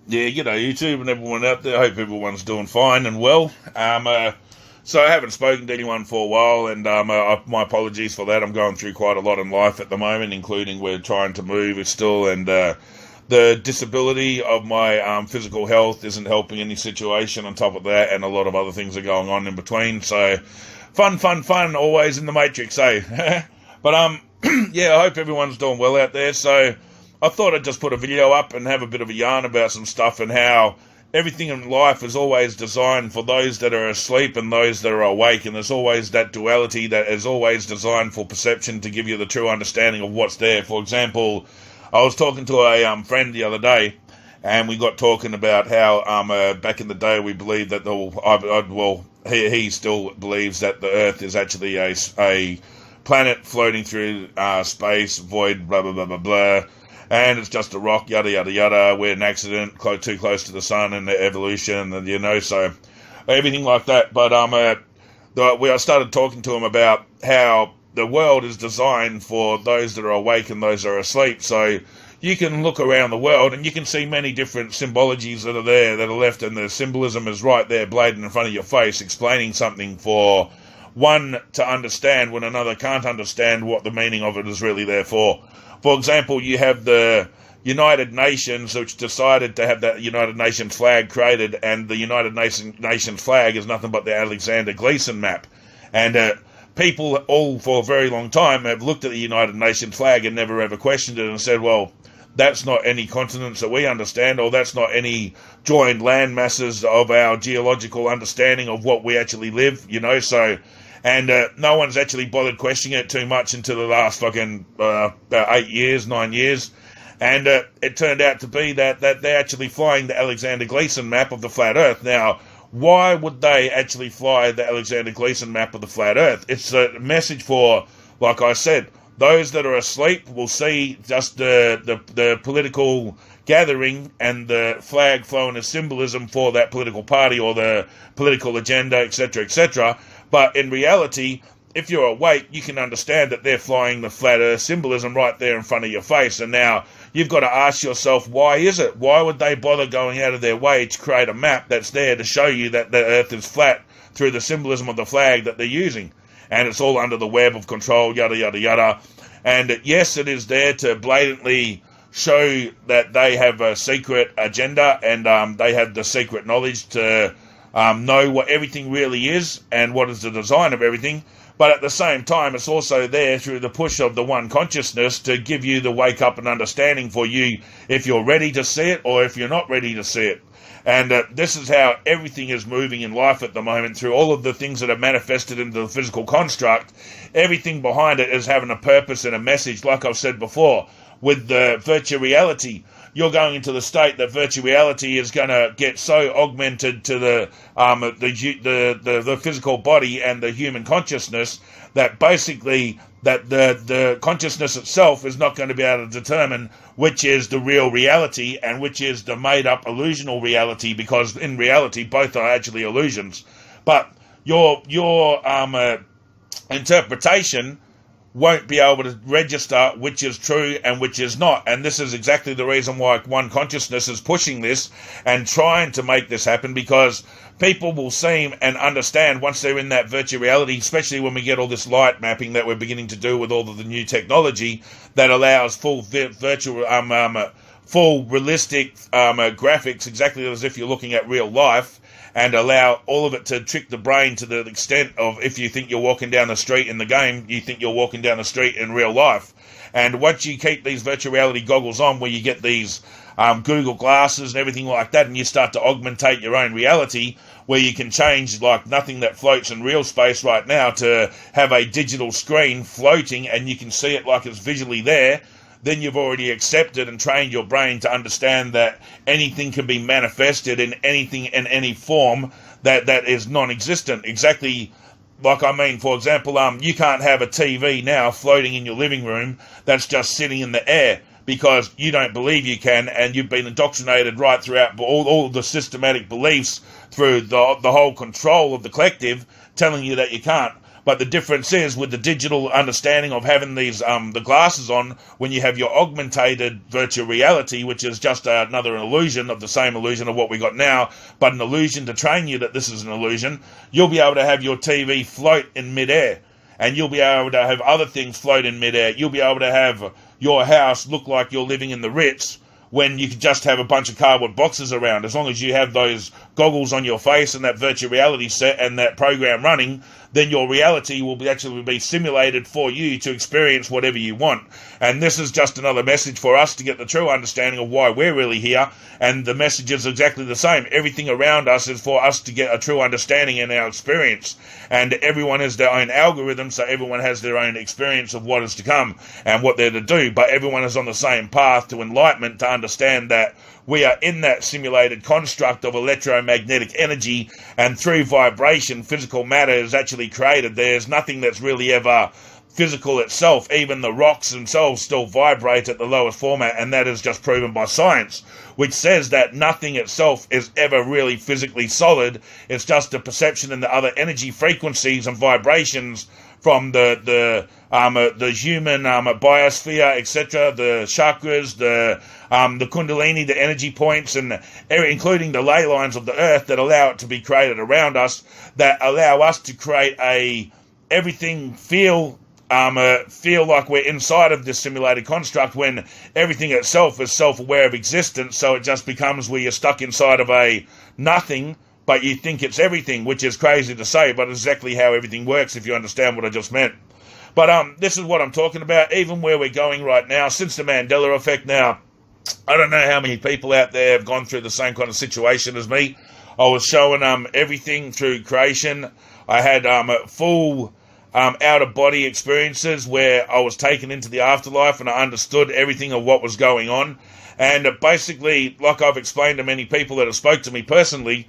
Yeah, YouTube and everyone out there. I hope everyone's doing fine and well. So I haven't spoken to anyone for a while, and my apologies for that. I'm going through quite a lot in life at the moment, including we're trying to move still, and the disability of my physical health isn't helping any situation on top of that, and a lot of other things are going on in between. So fun, always in the matrix, eh? But yeah, I hope everyone's doing well out there. So I thought I'd just put a video up and have a bit of a yarn about some stuff and how everything in life is always designed for those that are asleep and those that are awake, and there's always that duality that is always designed for perception to give you the true understanding of what's there. For example, I was talking to a friend the other day, and we got talking about how back in the day we believed that he still believes that the Earth is actually a planet floating through space, void, blah blah blah blah blah. And it's just a rock, yada yada yada. We're an accident, too close to the sun and the evolution, and so everything like that. But I started talking to him about how the world is designed for those that are awake and those that are asleep. So you can look around the world and you can see many different symbologies that are there, that are left, and the symbolism is right there, bladed in front of your face, explaining something for one to understand when another can't understand what the meaning of it is really there for. For example, you have the United Nations, which decided to have that United Nations flag created, and the United Nations flag is nothing but the Alexander Gleason map. And people all for a very long time have looked at the United Nations flag and never ever questioned it and said, well, that's not any continents that we understand, or that's not any joined land masses of our geological understanding of what we actually live, so... And no one's actually bothered questioning it too much until the last fucking 8 years, 9 years. And it turned out to be that they're actually flying the Alexander Gleason map of the flat Earth. Now, why would they actually fly the Alexander Gleason map of the flat Earth? It's a message for, like I said, those that are asleep will see just the political gathering and the flag flowing as symbolism for that political party or the political agenda, etc., etc., but in reality, if you're awake, you can understand that they're flying the flat Earth symbolism right there in front of your face. And now you've got to ask yourself, why is it? Why would they bother going out of their way to create a map that's there to show you that the Earth is flat through the symbolism of the flag that they're using? And it's all under the web of control, yada, yada, yada. And yes, it is there to blatantly show that they have a secret agenda, and they have the secret knowledge to know what everything really is and what is the design of everything. But at the same time, it's also there through the push of the one consciousness to give you the wake up and understanding for you if you're ready to see it or if you're not ready to see it. And this is how everything is moving in life at the moment, through all of the things that are manifested into the physical construct. Everything behind it is having a purpose and a message. Like I've said before, with the virtual reality, you're going into the state that virtual reality is going to get so augmented to the physical body and the human consciousness that basically that the consciousness itself is not going to be able to determine which is the real reality and which is the made-up illusional reality, because in reality both are actually illusions. But your interpretation won't be able to register which is true and which is not. And this is exactly the reason why one consciousness is pushing this and trying to make this happen, because people will seem and understand once they're in that virtual reality, especially when we get all this light mapping that we're beginning to do with all of the new technology that allows full virtual, full realistic graphics, exactly as if you're looking at real life, and allow all of it to trick the brain to the extent of, if you think you're walking down the street in the game, you think you're walking down the street in real life. And once you keep these virtual reality goggles on, where you get these Google glasses and everything like that, and you start to augmentate your own reality, where you can change like nothing that floats in real space right now to have a digital screen floating and you can see it like it's visually there, then you've already accepted and trained your brain to understand that anything can be manifested in anything in any form that is non-existent. Exactly like, for example, you can't have a TV now floating in your living room that's just sitting in the air, because you don't believe you can, and you've been indoctrinated right throughout all the systematic beliefs through the whole control of the collective telling you that you can't. But the difference is with the digital understanding of having these the glasses on, when you have your augmented virtual reality, which is just another illusion of the same illusion of what we got now, but an illusion to train you that this is an illusion, you'll be able to have your TV float in midair. And you'll be able to have other things float in midair. You'll be able to have your house look like you're living in the Ritz when you can just have a bunch of cardboard boxes around. As long as you have those goggles on your face and that virtual reality set and that program running, then your reality will actually be simulated for you to experience whatever you want. And this is just another message for us to get the true understanding of why we're really here. And the message is exactly the same. Everything around us is for us to get a true understanding in our experience. And everyone has their own algorithm, so everyone has their own experience of what is to come and what they're to do. But everyone is on the same path to enlightenment to understand that we are in that simulated construct of electromagnetic energy, and through vibration, physical matter is actually created. There's nothing that's really ever physical itself. Even the rocks themselves still vibrate at the lowest format, and that is just proven by science, which says that nothing itself is ever really physically solid. It's just a perception in the other energy frequencies and vibrations from the human biosphere, etc., the chakras, the kundalini, the energy points, and including the ley lines of the earth that allow it to be created around us, that allow us to create everything feel like we're inside of this simulated construct, when everything itself is self-aware of existence. So it just becomes where you're stuck inside of a nothing, but you think it's everything, which is crazy to say, but exactly how everything works if you understand what I just meant. But this is what I'm talking about, even where we're going right now, since the Mandela effect. Now, I don't know how many people out there have gone through the same kind of situation as me. I was showing everything through creation. I had full out-of-body experiences where I was taken into the afterlife and I understood everything of what was going on. And basically, like I've explained to many people that have spoke to me personally,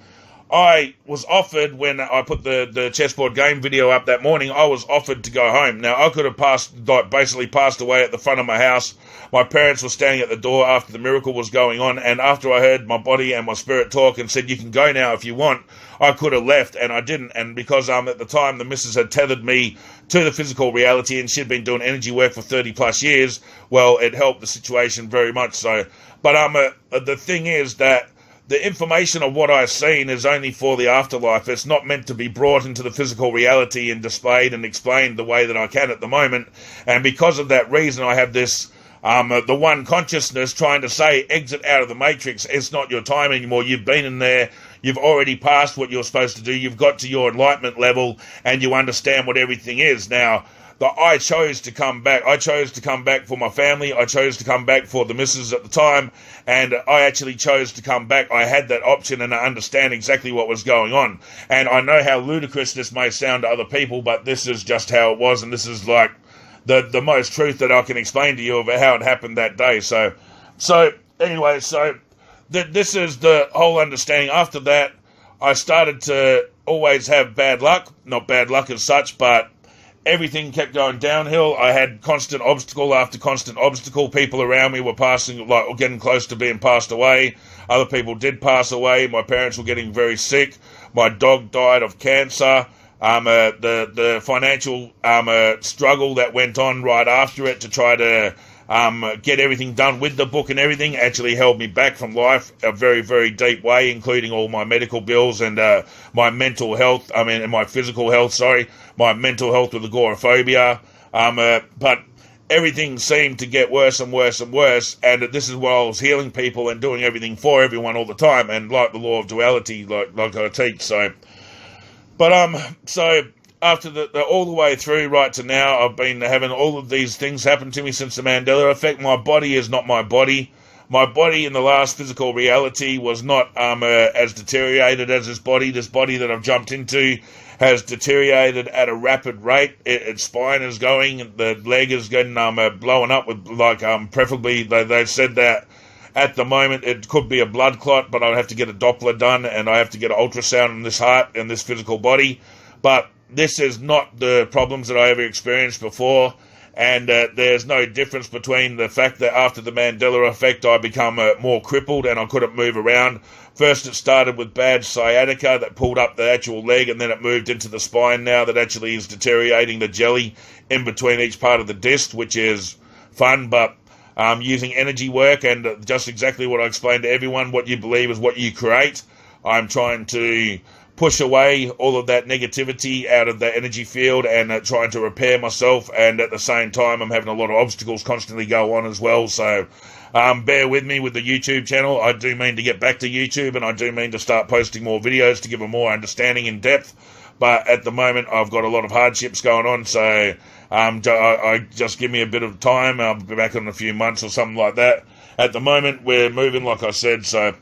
I was offered, when I put the chessboard game video up that morning, I was offered to go home. Now, I could have basically passed away at the front of my house. My parents were standing at the door after the miracle was going on, and after I heard my body and my spirit talk and said, you can go now if you want, I could have left, and I didn't. And because at the time the missus had tethered me to the physical reality, and she'd been doing energy work for 30 plus years, well, it helped the situation very much so. But the thing is that the information of what I've seen is only for the afterlife. It's not meant to be brought into the physical reality and displayed and explained the way that I can at the moment. And because of that reason, I have this, the one consciousness trying to say, exit out of the matrix. It's not your time anymore. You've been in there. You've already passed what you're supposed to do. You've got to your enlightenment level and you understand what everything is. Now, I chose to come back. I chose to come back for my family. I chose to come back for the missus at the time, and I actually chose to come back. I had that option, and I understand exactly what was going on. And I know how ludicrous this may sound to other people, but this is just how it was, and this is like the most truth that I can explain to you about how it happened that day. So anyway, this is the whole understanding. After that, I started to always have bad luck. Not bad luck as such, but everything kept going downhill. I had constant obstacle after constant obstacle. People around me were passing, like, getting close to being passed away. Other people did pass away. My parents were getting very sick. My dog died of cancer. The financial struggle that went on right after it to try to get everything done with the book and everything actually held me back from life a very, very deep way, including all my medical bills and my mental health. And my physical health, my mental health with agoraphobia. But everything seemed to get worse and worse and worse. And this is while I was healing people and doing everything for everyone all the time. And like the law of duality, like I teach. So after all the way through right to now, I've been having all of these things happen to me since the Mandela effect. My body is not my body. My body in the last physical reality was not as deteriorated as this body. This body that I've jumped into has deteriorated at a rapid rate. Its spine is going, the leg is getting blowing up with, preferably, they've said that at the moment it could be a blood clot, but I'd have to get a Doppler done, and I have to get an ultrasound in this heart and this physical body. But this is not the problems that I ever experienced before, And there's no difference between the fact that after the Mandela effect I become more crippled and I couldn't move around. First it started with bad sciatica that pulled up the actual leg, and then it moved into the spine now that actually is deteriorating the jelly in between each part of the disc, which is fun, but using energy work and just exactly what I explained to everyone, what you believe is what you create. I'm trying to push away all of that negativity out of the energy field and trying to repair myself, and at the same time I'm having a lot of obstacles constantly go on as well, so bear with me with the YouTube channel. I do mean to get back to YouTube, and I do mean to start posting more videos to give a more understanding in depth, but at the moment I've got a lot of hardships going on, so I just give me a bit of time. I'll be back in a few months or something like that. At the moment we're moving, like I said, so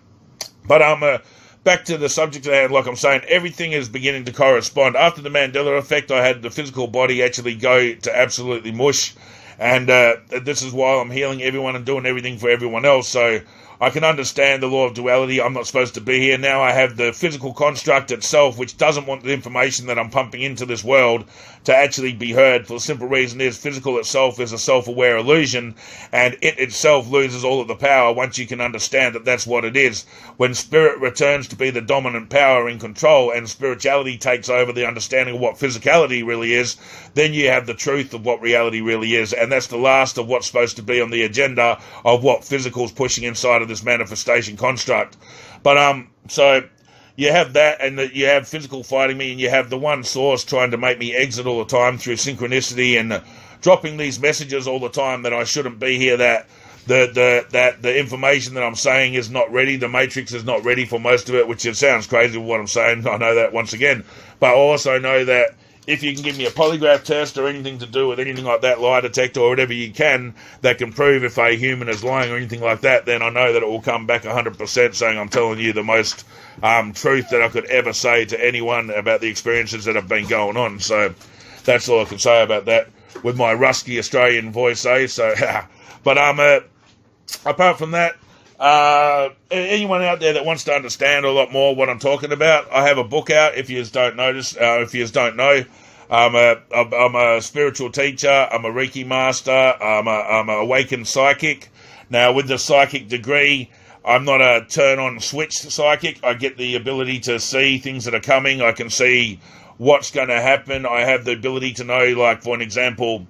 but back to the subject at hand, like I'm saying, everything is beginning to correspond. After the Mandela effect, I had the physical body actually go to absolutely mush, and this is why I'm healing everyone and doing everything for everyone else, so I can understand the law of duality. I'm not supposed to be here. Now I have the physical construct itself, which doesn't want the information that I'm pumping into this world to actually be heard, for the simple reason is physical itself is a self-aware illusion, and it itself loses all of the power once you can understand that that's what it is. When spirit returns to be the dominant power in control and spirituality takes over the understanding of what physicality really is, then you have the truth of what reality really is, and that's the last of what's supposed to be on the agenda of what physical's pushing inside of this manifestation construct. But so you have that, and you have physical fighting me, and you have the one source trying to make me exit all the time through synchronicity and dropping these messages all the time that I shouldn't be here, that the information that I'm saying is not ready, the matrix is not ready for most of it, which it sounds crazy what I'm saying, I know that once again, but I also know that if you can give me a polygraph test or anything to do with anything like that, lie detector or whatever you can, that can prove if a human is lying or anything like that, then I know that it will come back 100% saying I'm telling you the most truth that I could ever say to anyone about the experiences that have been going on. So that's all I can say about that with my rusty Australian voice, eh? So, but apart from that, anyone out there that wants to understand a lot more what I'm talking about, I have a book out. If you don't if you don't know, I'm a spiritual teacher. I'm a Reiki master. I'm a awakened psychic. Now, with the psychic degree, I'm not a turn-on switch psychic. I get the ability to see things that are coming. I can see what's going to happen. I have the ability to know, like, for an example,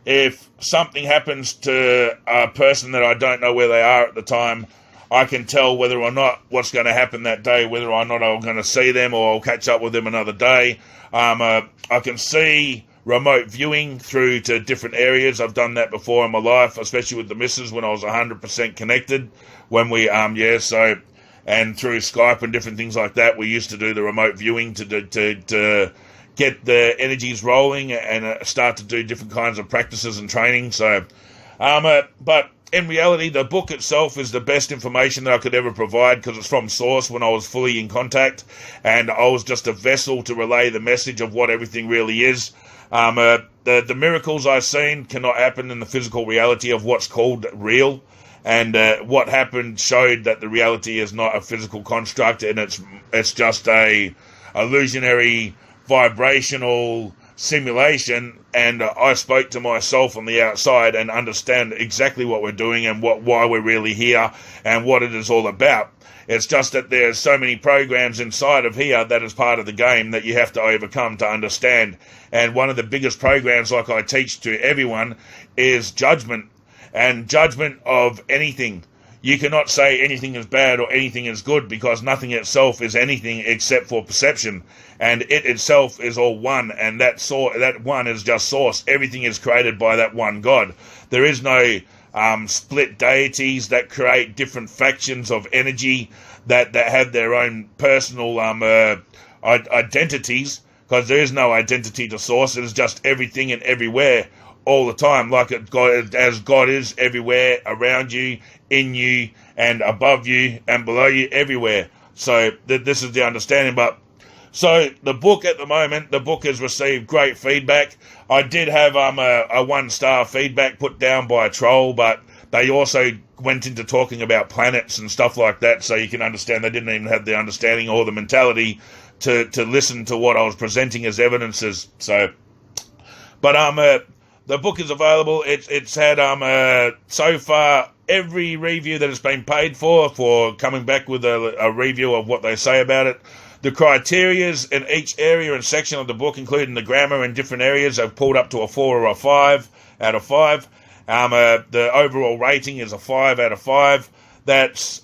if something happens to a person that I don't know where they are at the time, I can tell whether or not what's going to happen that day, whether or not I'm going to see them or I'll catch up with them another day. I can see remote viewing through to different areas. I've done that before in my life, especially with the missus when I was 100% connected. When we, and through Skype and different things like that, we used to do the remote viewing to get the energies rolling and start to do different kinds of practices and training. So, but in reality, the book itself is the best information that I could ever provide because it's from source when I was fully in contact, and I was just a vessel to relay the message of what everything really is. The miracles I've seen cannot happen in the physical reality of what's called real, and what happened showed that the reality is not a physical construct, and it's just a illusionary vibrational simulation, and I spoke to myself on the outside and understand exactly what we're doing and why we're really here and what it is all about. It's just that there's so many programs inside of here that is part of the game that you have to overcome to understand, and one of the biggest programs, like I teach to everyone, is judgment, and judgment of anything. You cannot say anything is bad or anything is good because nothing itself is anything except for perception, and it itself is all one, and that one is just source. Everything is created by that one God. There is no split deities that create different factions of energy that have their own personal identities, because there is no identity to source. It is just everything and everywhere all the time, like as God is everywhere around you, in you, and above you, and below you, everywhere. So this is the understanding. But so the book at the moment, the book has received great feedback. I did have a 1-star feedback put down by a troll, but they also went into talking about planets and stuff like that, so you can understand they didn't even have the understanding or the mentality to listen to what I was presenting as evidences. So, but the book is available. It's had so far every review that has been paid for coming back with a review of what they say about it. The criterias in each area and section of the book, including the grammar in different areas, have pulled up to a 4 or a 5 out of 5. The overall rating is a 5 out of 5. That's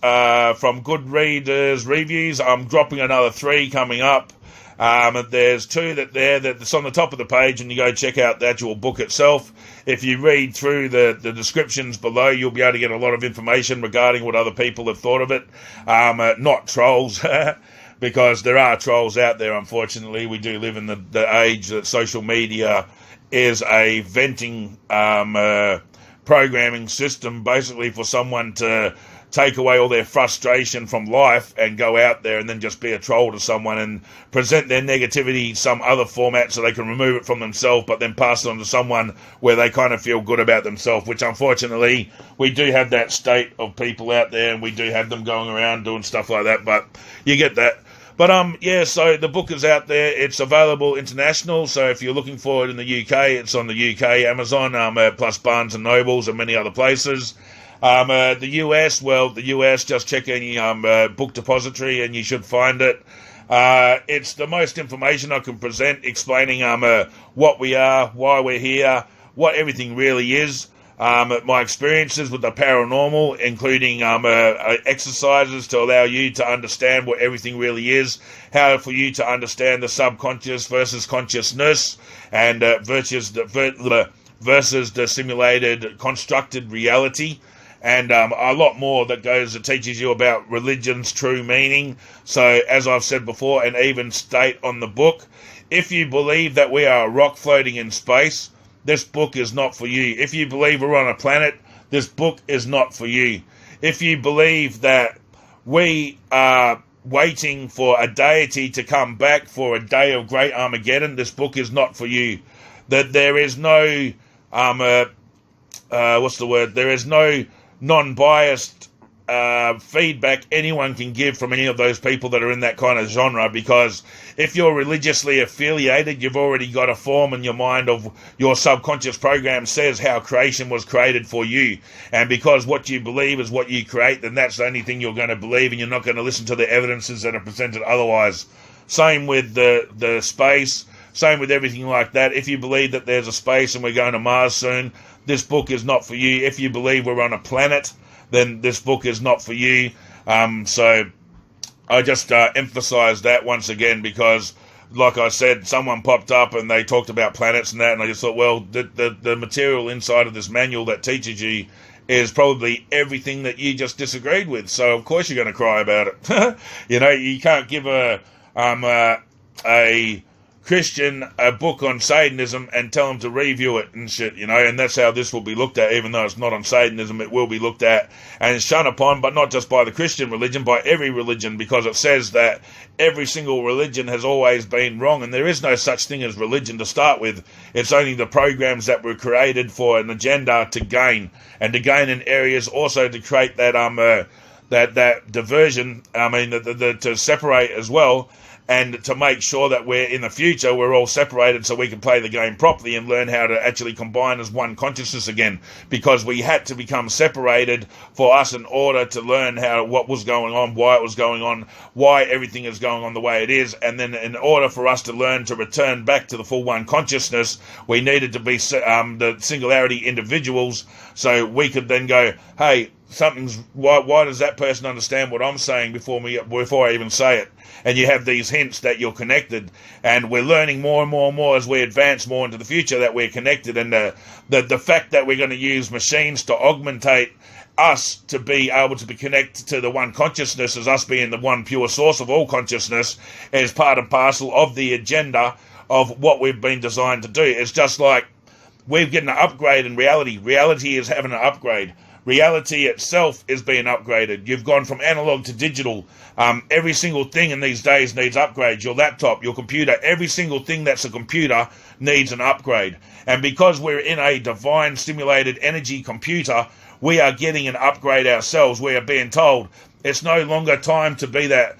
from good readers' reviews. I'm dropping another 3 coming up. There's 2 that's on the top of the page, and you go check out the actual book itself. If you read through the descriptions below, you'll be able to get a lot of information regarding what other people have thought of it. Not trolls, because there are trolls out there, unfortunately. We do live in the age that social media is a venting programming system, basically for someone to take away all their frustration from life and go out there and then just be a troll to someone and present their negativity some other format so they can remove it from themselves, but then pass it on to someone where they kind of feel good about themselves, which unfortunately we do have that state of people out there, and we do have them going around doing stuff like that, but you get that. But so the book is out there. It's available international, so if you're looking for it in the UK, it's on the UK Amazon, plus Barnes & Nobles and many other places. The US, just check any book depository and you should find it. It's the most information I can present explaining what we are, why we're here, what everything really is. My experiences with the paranormal, including exercises to allow you to understand what everything really is, how for you to understand the subconscious versus consciousness, and versus the simulated, constructed reality. And a lot more that teaches you about religion's true meaning. So, as I've said before, and even state on the book, if you believe that we are a rock floating in space, this book is not for you. If you believe we're on a planet, this book is not for you. If you believe that we are waiting for a deity to come back for a day of great Armageddon, this book is not for you. That there is no, there is no non-biased feedback anyone can give from any of those people that are in that kind of genre, because if you're religiously affiliated, you've already got a form in your mind of your subconscious program says how creation was created for you, and because what you believe is what you create, then that's the only thing you're going to believe, and you're not going to listen to the evidences that are presented otherwise. Same with the space, same with everything like that. If you believe that there's a space and we're going to Mars soon, this book is not for you. If you believe we're on a planet, then this book is not for you. So I just emphasize that once again, because, like I said, someone popped up and they talked about planets and that, and I just thought, well, the material inside of this manual that teaches you is probably everything that you just disagreed with. So of course you're going to cry about it. You can't give a Christian a book on Satanism and tell them to review it and shit, and that's how this will be looked at. Even though it's not on Satanism, it will be looked at and shunned upon, but not just by the Christian religion, by every religion, because it says that every single religion has always been wrong, and there is no such thing as religion to start with. It's only the programs that were created for an agenda to gain, and to gain in areas also to create that that diversion, to separate as well, and to make sure that in the future we're all separated so we can play the game properly and learn how to actually combine as one consciousness again, because we had to become separated for us in order to learn what was going on, why it was going on, why everything is going on the way it is, and then in order for us to learn to return back to the full one consciousness, we needed to be the singularity individuals, so we could then go, hey, why does that person understand what I'm saying before I even say it? And you have these hints that you're connected, and we're learning more and more and more as we advance more into the future that we're connected, and the fact that we're going to use machines to augmentate us to be able to be connected to the one consciousness as us being the one pure source of all consciousness is part and parcel of the agenda of what we've been designed to do. It's just like we're getting an upgrade in reality. Reality is having an upgrade. Reality itself is being upgraded. You've gone from analog to digital. Every single thing in these days needs upgrades. Your laptop, your computer, every single thing that's a computer needs an upgrade. And because we're in a divine stimulated energy computer, we are getting an upgrade ourselves. We are being told it's no longer time to be that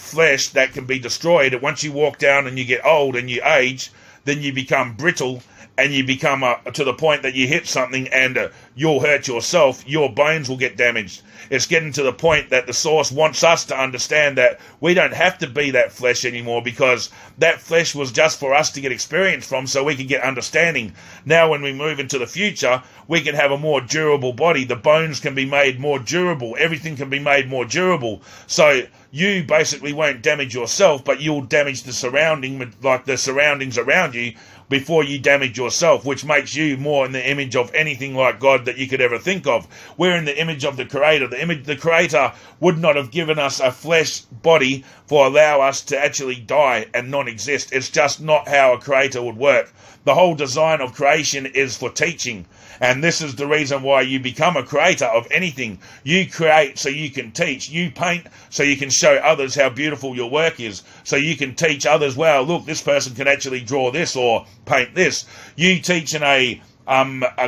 flesh that can be destroyed. Once you walk down and you get old and you age, then you become brittle, and you become to the point that you hit something and you'll hurt yourself, your bones will get damaged. It's getting to the point that the source wants us to understand that we don't have to be that flesh anymore, because that flesh was just for us to get experience from so we can get understanding. Now when we move into the future, we can have a more durable body. The bones can be made more durable. Everything can be made more durable. So you basically won't damage yourself, but you'll damage the surroundings around you before you damage yourself, which makes you more in the image of anything like God that you could ever think of. We're in the image of the Creator. The Creator would not have given us a flesh body for allow us to actually die and non-exist. It's just not how a Creator would work. The whole design of creation is for teaching. And this is the reason why you become a creator of anything. You create so you can teach. You paint so you can show others how beautiful your work is. So you can teach others, well, look, this person can actually draw this or paint this. You teach in a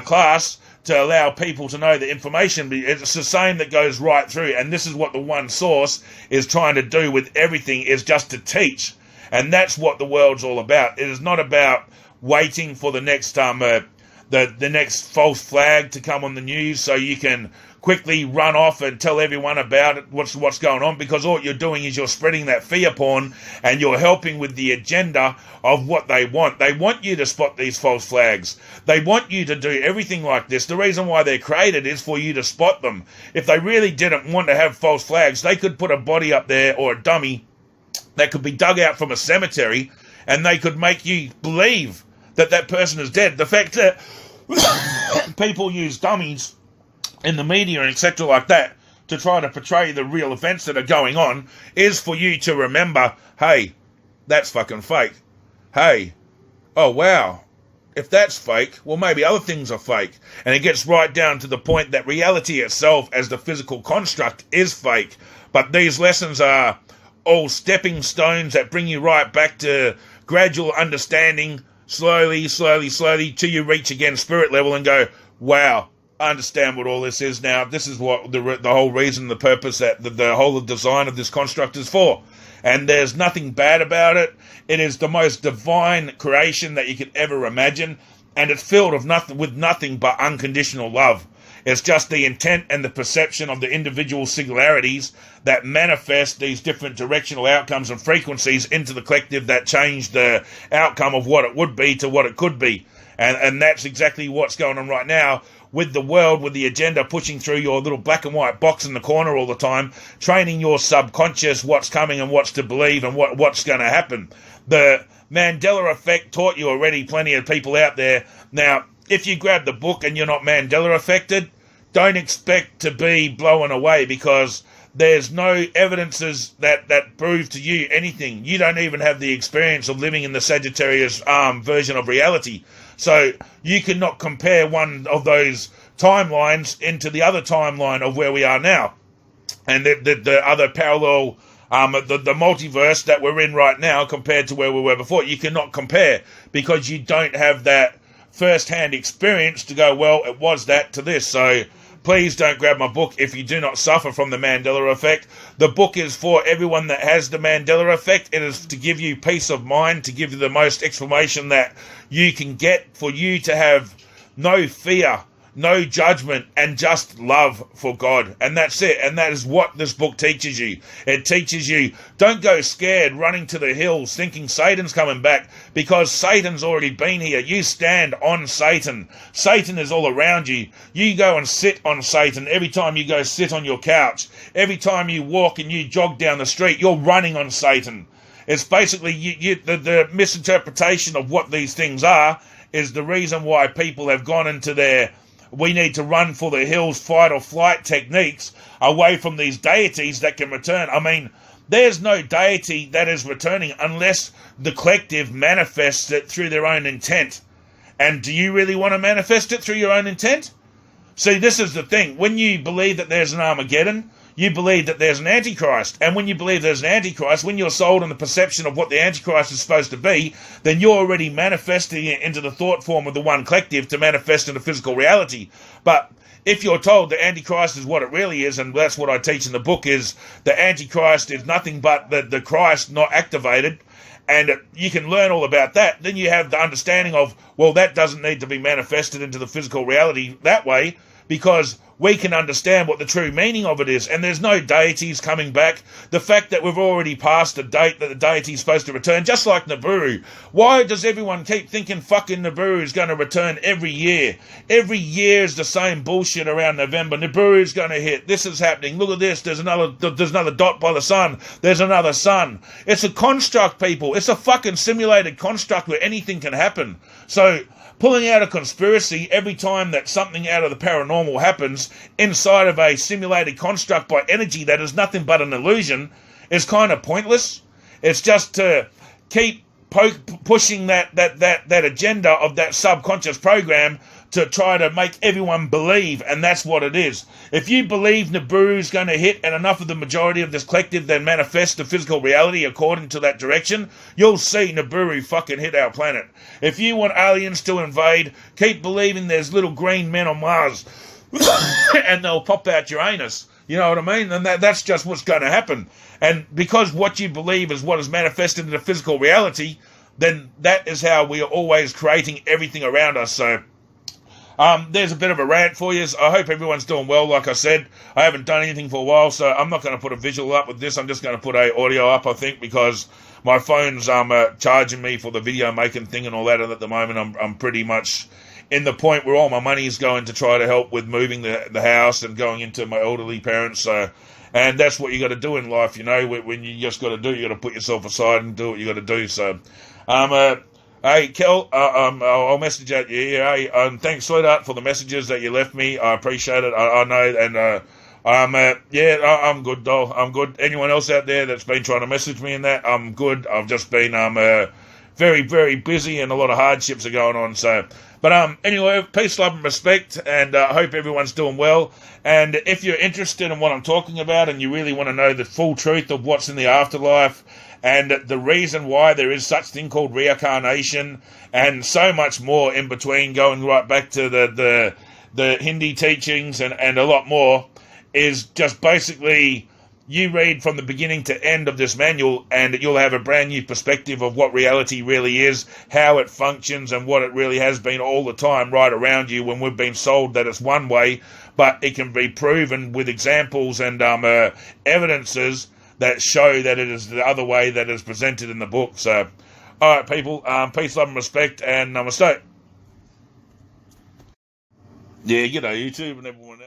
class to allow people to know the information. It's the same that goes right through. And this is what the one source is trying to do with everything, is just to teach. And that's what the world's all about. It is not about waiting for the next the next false flag to come on the news so you can quickly run off and tell everyone about it, what's going on, because all you're doing is you're spreading that fear porn and you're helping with the agenda of what they want. They want you to spot these false flags. They want you to do everything like this. The reason why they're created is for you to spot them. If they really didn't want to have false flags, they could put a body up there or a dummy that could be dug out from a cemetery and they could make you believe that that person is dead. The fact that people use dummies in the media and etc. like that to try to portray the real events that are going on is for you to remember, hey, that's fucking fake. Hey, oh wow, if that's fake, well maybe other things are fake. And it gets right down to the point that reality itself as the physical construct is fake. But these lessons are all stepping stones that bring you right back to gradual understanding, slowly, till you reach again spirit level and go, wow, I understand what all this is now. This is what the whole reason, the purpose, that the whole design of this construct is for. And there's nothing bad about it. It is the most divine creation that you could ever imagine. And it's filled with nothing but unconditional love. It's just the intent and the perception of the individual singularities that manifest these different directional outcomes and frequencies into the collective that change the outcome of what it would be to what it could be. And that's exactly what's going on right now with the world, with the agenda pushing through your little black and white box in the corner all the time, training your subconscious what's coming and what's to believe and what's going to happen. The Mandela effect taught you already, plenty of people out there. Now, if you grab the book and you're not Mandela affected, don't expect to be blown away, because there's no evidences that prove to you anything. You don't even have the experience of living in the Sagittarius version of reality. So you cannot compare one of those timelines into the other timeline of where we are now. And the other parallel, the multiverse that we're in right now compared to where we were before. You cannot compare, because you don't have that first-hand experience to go, well, it was that to this. So please don't grab my book if you do not suffer from the Mandela effect. The book is for everyone that has the Mandela effect. It is to give you peace of mind, to give you the most explanation that you can get, for you to have no fear, no judgment, and just love for God. And that's it. And that is what this book teaches you. It teaches you, don't go scared running to the hills thinking Satan's coming back, because Satan's already been here. You stand on Satan. Satan is all around you. You go and sit on Satan every time you go sit on your couch. Every time you walk and you jog down the street, you're running on Satan. It's basically the misinterpretation of what these things are is the reason why people have gone into their we need to run for the hills, fight or flight techniques away from these deities that can return. I mean, there's no deity that is returning unless the collective manifests it through their own intent. And do you really want to manifest it through your own intent? See, this is the thing. When you believe that there's an Armageddon, you believe that there's an Antichrist. And when you believe there's an Antichrist, when you're sold on the perception of what the Antichrist is supposed to be, then you're already manifesting it into the thought form of the one collective to manifest into physical reality. But if you're told the Antichrist is what it really is, and that's what I teach in the book, is the Antichrist is nothing but the Christ not activated, and you can learn all about that. Then you have the understanding of, well, that doesn't need to be manifested into the physical reality that way, because we can understand what the true meaning of it is, and there's no deities coming back. The fact that we've already passed a date that the deity's supposed to return, just like Nibiru. Why does everyone keep thinking fucking Nibiru is going to return every year? Every year is the same bullshit around November. Nibiru is going to hit. This is happening. Look at this. There's another dot by the sun. There's another sun. It's a construct, people. It's a fucking simulated construct where anything can happen. So pulling out a conspiracy every time that something out of the paranormal happens inside of a simulated construct by energy that is nothing but an illusion is kind of pointless. It's just to keep pushing that agenda of that subconscious program to try to make everyone believe, and that's what it is. If you believe Nibiru's going to hit and enough of the majority of this collective then manifest the physical reality according to that direction, you'll see Nibiru fucking hit our planet. If you want aliens to invade, keep believing there's little green men on Mars and they'll pop out Uranus. You know what I mean? And that's just what's going to happen. And because what you believe is what is manifested in the physical reality, then that is how we are always creating everything around us. So there's a bit of a rant for you. I hope everyone's doing well. Like I said, I haven't done anything for a while, so I'm not going to put a visual up with this. I'm just going to put a audio up, I think, because my phone's charging me for the video making thing and all that. And at the moment, I'm pretty much in the point where all my money is going to try to help with moving the house and going into my elderly parents. So, and that's what you got to do in life, you know. When you just got to do, you got to put yourself aside and do what you got to do. So, hey, Kel, I'll message at you. Hey, thanks, sweetheart, for the messages that you left me. I appreciate it. I know, and I'm good, doll. I'm good. Anyone else out there that's been trying to message me in that, I'm good. I've just been very, very busy, and a lot of hardships are going on. So, but anyway, peace, love, and respect, and I hope everyone's doing well. And if you're interested in what I'm talking about, and you really want to know the full truth of what's in the afterlife, and the reason why there is such thing called reincarnation, and so much more in between, going right back to the Hindi teachings and a lot more, is just basically you read from the beginning to end of this manual, and you'll have a brand new perspective of what reality really is, how it functions, and what it really has been all the time right around you, when we've been sold that it's one way, but it can be proven with examples and evidences that show that it is the other way that is presented in the book. So, all right, people, peace, love, and respect, and namaste. Yeah, you know, YouTube and everyone else.